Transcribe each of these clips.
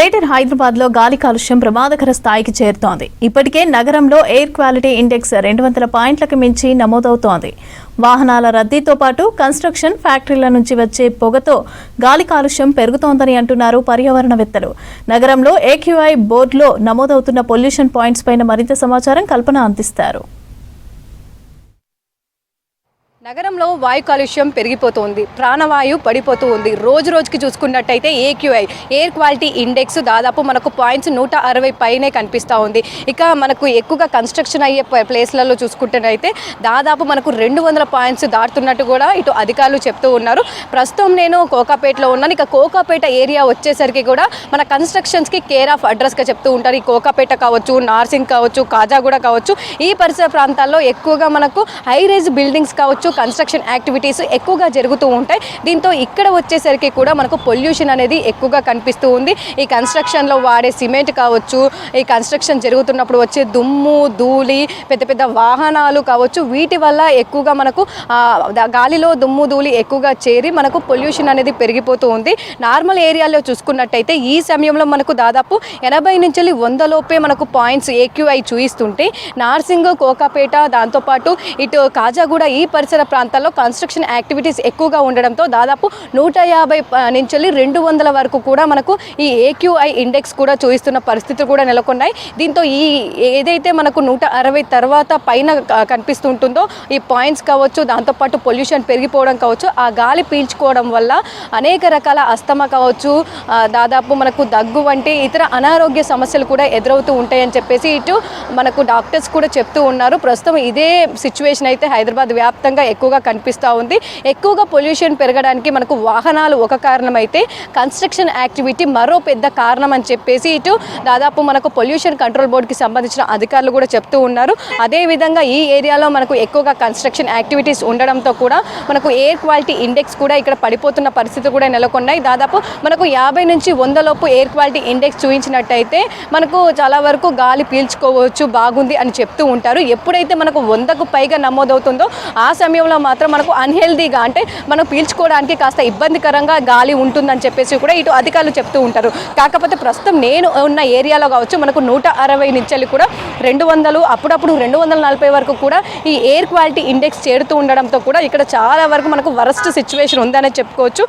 Greater Hyderabad లో గాలి కాలుష్యం ప్రమాదకర స్థాయికి చేరుతోంది. ఇప్పటికే నగరంలో ఎయిర్ క్వాలిటీ ఇండెక్స్ 200 పాయింట్లకు మించి నమోదవుతోంది. వాహనాల రద్దీతో పాటు కన్స్ట్రక్షన్ ఫ్యాక్టరీల నుంచి వచ్చే పొగతో గాలి కాలుష్యం పెరుగుతోందని అంటున్నారు పర్యావరణవేత్తలు. నగరంలో AQI బోర్డులో నమోదవుతున్న పొల్యూషన్ పాయింట్స్ పైన మరింత సమాచారం కల్పన అందిస్తారు. నగరంలో వాయు కాలుష్యం పెరిగిపోతుంది, ప్రాణవాయు పడిపోతూ ఉంది. రోజు రోజుకి చూసుకున్నట్టయితే AQI ఎయిర్ క్వాలిటీ ఇండెక్స్ దాదాపు మనకు పాయింట్స్ 160 పైనే కనిపిస్తూ ఉంది. ఇక మనకు ఎక్కువగా కన్స్ట్రక్షన్ అయ్యే ప్లేస్లలో చూసుకుంటున్నట్టయితే దాదాపు మనకు 200 పాయింట్స్ దాటుతున్నట్టు కూడా ఇటు అధికారులు చెప్తూ ఉన్నారు. ప్రస్తుతం నేను కోకాపేటలో ఉన్నాను. ఇక కోకాపేట ఏరియా వచ్చేసరికి కూడా మన కన్స్ట్రక్షన్స్కి కేర్ ఆఫ్ అడ్రస్గా చెప్తూ ఉంటారు. ఈ కోకాపేట కావచ్చు, నార్సింగ్ కావచ్చు, కాజాగూడ కావచ్చు, ఈ పరిసర ప్రాంతాల్లో ఎక్కువగా మనకు హై రైజ్ బిల్డింగ్స్ కావచ్చు, కన్స్ట్రక్షన్ యాక్టివిటీస్ ఎక్కువగా జరుగుతూ ఉంటాయి. దీంతో ఇక్కడ వచ్చేసరికి కూడా మనకు పొల్యూషన్ అనేది ఎక్కువగా కనిపిస్తూ ఉంది. ఈ కన్స్ట్రక్షన్లో వాడే సిమెంట్ కావచ్చు, ఈ కన్స్ట్రక్షన్ జరుగుతున్నప్పుడు వచ్చే దుమ్ము ధూళి, పెద్ద పెద్ద వాహనాలు కావచ్చు, వీటి వల్ల ఎక్కువగా మనకు గాలిలో దుమ్ము ధూళి ఎక్కువగా చేరి మనకు పొల్యూషన్ అనేది పెరిగిపోతూ ఉంది. నార్మల్ ఏరియాలో చూసుకున్నట్టయితే ఈ సమయంలో మనకు దాదాపు 80 నుంచి 100 లోపే మనకు పాయింట్స్ AQI చూయిస్తుంటే నార్సింగ్, కోకాపేట, దాంతోపాటు ఇటు కాజాగూడ ఈ పరిసర ప్రాంతాల్లో కన్స్ట్రక్షన్ యాక్టివిటీస్ ఎక్కువగా ఉండడంతో దాదాపు 150 నుంచి 200 వరకు కూడా మనకు ఈ AQI ఇండెక్స్ కూడా చూపిస్తున్న పరిస్థితులు కూడా నెలకొన్నాయి. దీంతో ఈ ఏదైతే మనకు 160 తర్వాత పైన కనిపిస్తుంటుందో ఈ పాయింట్స్ కావచ్చు, దాంతోపాటు పొల్యూషన్ పెరిగిపోవడం కావచ్చు, ఆ గాలి పీల్చుకోవడం వల్ల అనేక రకాల అస్తమా కావచ్చు, దాదాపు మనకు దగ్గు వంటి ఇతర అనారోగ్య సమస్యలు కూడా ఎదురవుతూ ఉంటాయని చెప్పేసి ఇటు మనకు డాక్టర్స్ కూడా చెప్తూ ఉన్నారు. ప్రస్తుతం ఇదే సిచ్యువేషన్ అయితే హైదరాబాద్ వ్యాప్తంగా ఎక్కువగా కనిపిస్తూ ఉంది. ఎక్కువగా పొల్యూషన్ పెరగడానికి మనకు వాహనాలు ఒక కారణం అయితే కన్స్ట్రక్షన్ యాక్టివిటీ మరో పెద్ద కారణం అని చెప్పేసి ఇటు దాదాపు మనకు పొల్యూషన్ కంట్రోల్ బోర్డుకి సంబంధించిన అధికారులు కూడా చెప్తూ ఉన్నారు. అదేవిధంగా ఈ ఏరియాలో మనకు ఎక్కువగా కన్స్ట్రక్షన్ యాక్టివిటీస్ ఉండడంతో కూడా మనకు ఎయిర్ క్వాలిటీ ఇండెక్స్ కూడా ఇక్కడ పడిపోతున్న పరిస్థితి కూడా నెలకొన్నాయి. దాదాపు మనకు 50 నుంచి 100 లోపు ఎయిర్ క్వాలిటీ ఇండెక్స్ చూపించినట్టయితే మనకు చాలా వరకు గాలి పీల్చుకోవచ్చు, బాగుంది అని చెప్తూ ఉంటారు. ఎప్పుడైతే మనకు 100కు పైగా నమోదవుతుందో ఆ సమయంలో మాత్రం మనకు అన్హెల్దీగా, అంటే మనం పీల్చుకోవడానికి కాస్త ఇబ్బందికరంగా గాలి ఉంటుందని చెప్పేసి కూడా ఇటు అధికారులు చెప్తూ ఉంటారు. కాకపోతే ప్రస్తుతం నేను ఉన్న ఏరియాలో కావచ్చు మనకు 160 నుంచి కూడా 200, అప్పుడప్పుడు 240 వరకు కూడా ఈ ఎయిర్ క్వాలిటీ ఇండెక్స్ చేరుతూ ఉండడంతో కూడా ఇక్కడ చాలా వరకు మనకు వరస్ట్ సిచ్యువేషన్ ఉందనే చెప్పుకోవచ్చు.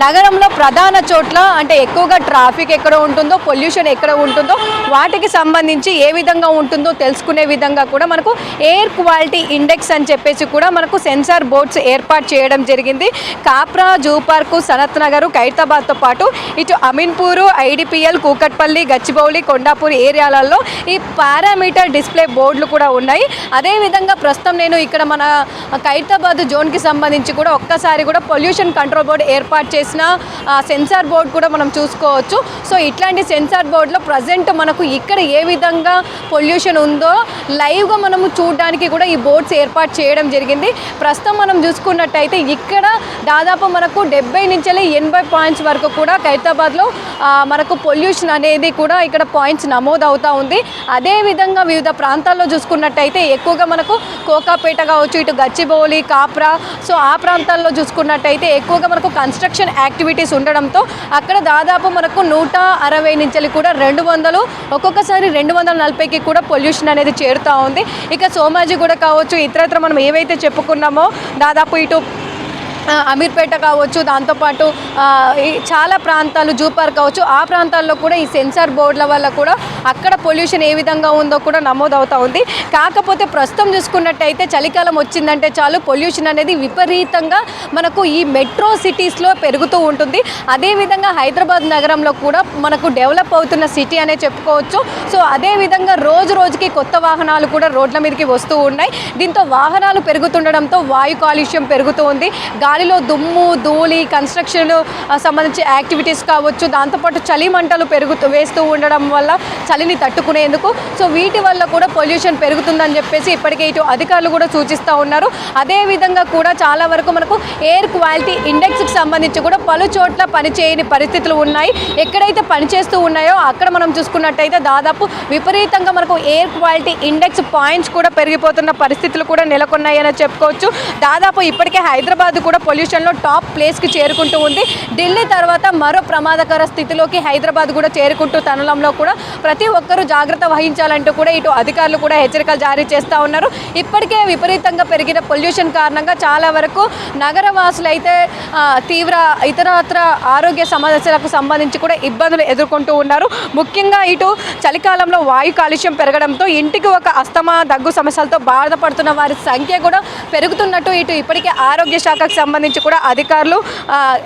నగరంలో ప్రధాన చోట్ల అంటే ఎక్కువగా ట్రాఫిక్ ఎక్కడ ఉంటుందో, పొల్యూషన్ ఎక్కడ ఉంటుందో వాటికి సంబంధించి ఏ విధంగా ఉంటుందో తెలుసుకునే విధంగా కూడా మనకు ఎయిర్ క్వాలిటీ ఇండెక్స్ అని చెప్పేసి కూడా మనకు సెన్సార్ బోర్డ్స్ ఏర్పాటు చేయడం జరిగింది. కాప్రా, జూ పార్కు, సనత్ నగర్, ఖైరతాబాద్తో పాటు ఇటు అమీన్పూరు, IDPL, కూకట్పల్లి, గచ్చిబౌలి, కొండాపూర్ ఏరియాలలో ఈ పారామీటర్ డిస్ప్లే బోర్డులు కూడా ఉన్నాయి. అదేవిధంగా ప్రస్తుతం నేను ఇక్కడ మన ఖైరతాబాద్ జోన్కి సంబంధించి కూడా ఒక్కసారి కూడా పొల్యూషన్ కంట్రోల్ బోర్డు ఏర్పాటు చేసిన సెన్సార్ బోర్డు కూడా మనం చూసుకోవచ్చు. సో ఇట్లాంటి సెన్సార్ బోర్డులో ప్రజెంట్ మనకు ఇక్కడ ఏ విధంగా పొల్యూషన్ ఉందో లైవ్గా మనము చూడడానికి కూడా ఈ బోర్డ్స్ ఏర్పాటు చేయడం జరిగింది. ప్రస్తుతం మనం చూసుకున్నట్టయితే ఇక్కడ దాదాపు మనకు 70 నుంచి 80 పాయింట్స్ వరకు కూడా ఖైరతాబాద్లో మనకు పొల్యూషన్ అనేది కూడా ఇక్కడ పాయింట్స్ నమోదు అవుతూ ఉంది. అదేవిధంగా వివిధ ప్రాంతాల్లో చూసుకున్నట్టయితే ఎక్కువగా మనకు కోకాపేట కావచ్చు, ఇటు గచ్చిబౌలి, కాప్రా, సో ఆ ప్రాంతాల్లో చూసుకున్నట్టయితే ఎక్కువగా మనకు కన్స్ట్రక్షన్ యాక్టివిటీస్ ఉండడంతో అక్కడ దాదాపు మనకు 160 నుంచి కూడా 200, ఒక్కొక్కసారి 240కి కూడా పొల్యూషన్ అనేది చేరుతూ ఉంది. ఇక సోమాజీ కూడా కావచ్చు, ఇతరత్ర మనం ఏవైతే చెప్పుకున్నామో దాదాపు ఇటు అమీర్పేట కావచ్చు, దాంతోపాటు చాలా ప్రాంతాలు, జూ పార్క్ కావచ్చు, ఆ ప్రాంతాల్లో కూడా ఈ సెన్సార్ బోర్డుల వల్ల కూడా అక్కడ పొల్యూషన్ ఏ విధంగా ఉందో కూడా నమోదవుతూ ఉంది. కాకపోతే ప్రస్తుతం చూసుకున్నట్టయితే చలికాలం వచ్చిందంటే చాలు పొల్యూషన్ అనేది విపరీతంగా మనకు ఈ మెట్రో సిటీస్లో పెరుగుతూ ఉంటుంది. అదేవిధంగా హైదరాబాద్ నగరంలో కూడా మనకు డెవలప్ అవుతున్న సిటీ అనే చెప్పుకోవచ్చు. సో అదేవిధంగా రోజు రోజుకి కొత్త వాహనాలు కూడా రోడ్ల మీదకి వస్తూ ఉన్నాయి. దీంతో వాహనాలు పెరుగుతుండడంతో వాయు కాలుష్యం పెరుగుతూ ఉంది. గాలిలో దుమ్ము ధూళి, కన్స్ట్రక్షన్ సంబంధించి యాక్టివిటీస్ కావచ్చు, దాంతోపాటు చలి మంటలు వేస్తూ ఉండడం వల్ల చలిని తట్టుకునేందుకు. సో వీటి వల్ల కూడా పొల్యూషన్ పెరుగుతుందని చెప్పేసి ఇప్పటికే ఇటు అధికారులు కూడా సూచిస్తూ ఉన్నారు. అదేవిధంగా కూడా చాలా వరకు మనకు ఎయిర్ క్వాలిటీ ఇండెక్స్కి సంబంధించి కూడా పలు చోట్ల పనిచేయని పరిస్థితులు ఉన్నాయి. ఎక్కడైతే పనిచేస్తూ ఉన్నాయో అక్కడ మనం చూసుకున్నట్టయితే దాదాపు విపరీతంగా మనకు ఎయిర్ క్వాలిటీ ఇండెక్స్ పాయింట్స్ కూడా పెరిగిపోతున్న పరిస్థితులు కూడా నెలకొన్నాయని చెప్పుకోవచ్చు. దాదాపు ఇప్పటికే హైదరాబాద్ కూడా పొల్యూషన్లో టాప్ ప్లేస్కి చేరుకుంటూ ఉంది. ఢిల్లీ తర్వాత మరో ప్రమాదకర స్థితిలోకి హైదరాబాద్ కూడా చేరుకుంటూ తనలంలో కూడా ప్రతి ఒక్కరూ జాగ్రత్త వహించాలంటూ కూడా ఇటు అధికారులు కూడా హెచ్చరికలు జారీ చేస్తూ ఉన్నారు. ఇప్పటికే విపరీతంగా పెరిగిన పొల్యూషన్ కారణంగా చాలా వరకు నగరవాసులు అయితే తీవ్ర ఇతరత్ర ఆరోగ్య సమస్యలకు సంబంధించి కూడా ఇబ్బందులు ఎదుర్కొంటూ ఉన్నారు. ముఖ్యంగా ఇటు చలికాలంలో వాయు కాలుష్యం పెరగడంతో ఇంటికి ఒక అస్తమా దగ్గు సమస్యలతో బాధపడుతున్న వారి సంఖ్య కూడా పెరుగుతున్నట్టు ఇటు ఇప్పటికే ఆరోగ్య శాఖకు సంబంధించి కూడా అధికారులు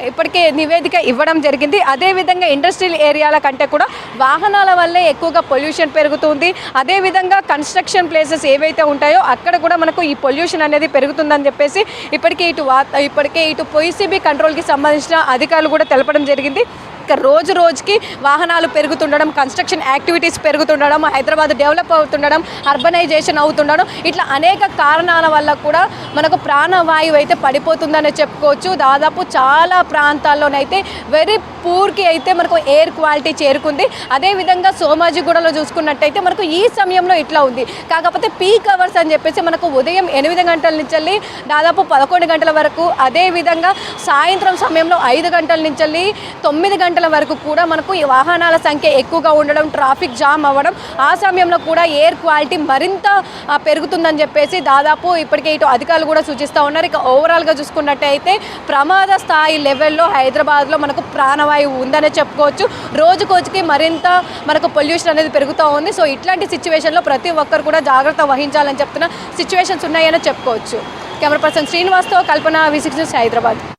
ఇప్పటికే నివేదిక ఇవ్వడం జరిగింది. అదేవిధంగా ఇండస్ట్రియల్ ఏరియాల కంటే కూడా వాహనాల వల్లే ఎక్కువగా పొల్యూషన్ పెరుగుతుంది. అదేవిధంగా కన్స్ట్రక్షన్ ప్లేసెస్ ఏవైతే ఉంటాయో అక్కడ కూడా మనకు ఈ పొల్యూషన్ అనేది పెరుగుతుందని చెప్పేసి ఇప్పటికే ఇటు పొయిసిబి కంట్రోల్కి సంబంధించిన అధికారులు కూడా తెలపడం జరిగింది. రోజు రోజుకి వాహనాలు పెరుగుతుండడం, కన్స్ట్రక్షన్ యాక్టివిటీస్ పెరుగుతుండడం, హైదరాబాద్ డెవలప్ అవుతుండడం, అర్బనైజేషన్ అవుతుండడం, ఇట్లా అనేక కారణాల వల్ల కూడా మనకు ప్రాణవాయువు అయితే పడిపోతుందని చెప్పుకోవచ్చు. దాదాపు చాలా ప్రాంతాల్లోనైతే వెరీ పూర్కి అయితే మనకు ఎయిర్ క్వాలిటీ చేరుకుంది. అదేవిధంగా సోమాజిగూడలో చూసుకున్నట్టయితే మనకు ఈ సమయంలో ఇట్లా ఉంది. కాకపోతే పీక్ అవర్స్ అని చెప్పేసి మనకు ఉదయం 8 గంటల నుంచి దాదాపు 11 గంటల వరకు, అదేవిధంగా సాయంత్రం సమయంలో 5 గంటల నుంచి 9 గంటల వరకు కూడా మనకు ఈ వాహనాల సంఖ్య ఎక్కువగా ఉండడం, ట్రాఫిక్ జామ్ అవ్వడం, ఆ సమయంలో కూడా ఎయిర్ క్వాలిటీ మరింత పెరుగుతుందని చెప్పేసి దాదాపు ఇప్పటికే ఇటు అధికారులు కూడా సూచిస్తూ ఉన్నారు. ఇక ఓవరాల్గా చూసుకున్నట్టయితే ప్రమాద స్థాయి లెవెల్లో హైదరాబాద్లో మనకు ప్రాణవాయువు ఉందనే చెప్పుకోవచ్చు. రోజుకి మరింత మనకు పొల్యూషన్ అనేది పెరుగుతూ ఉంది. సో ఇట్లాంటి సిచ్యువేషన్లో ప్రతి ఒక్కరు కూడా జాగ్రత్త వహించాలని చెప్తున్న సిచ్యువేషన్స్ ఉన్నాయని చెప్పుకోవచ్చు. కెమెరా పర్సన్ శ్రీనివాస్తో కల్పన, V6 న్యూస్, హైదరాబాద్.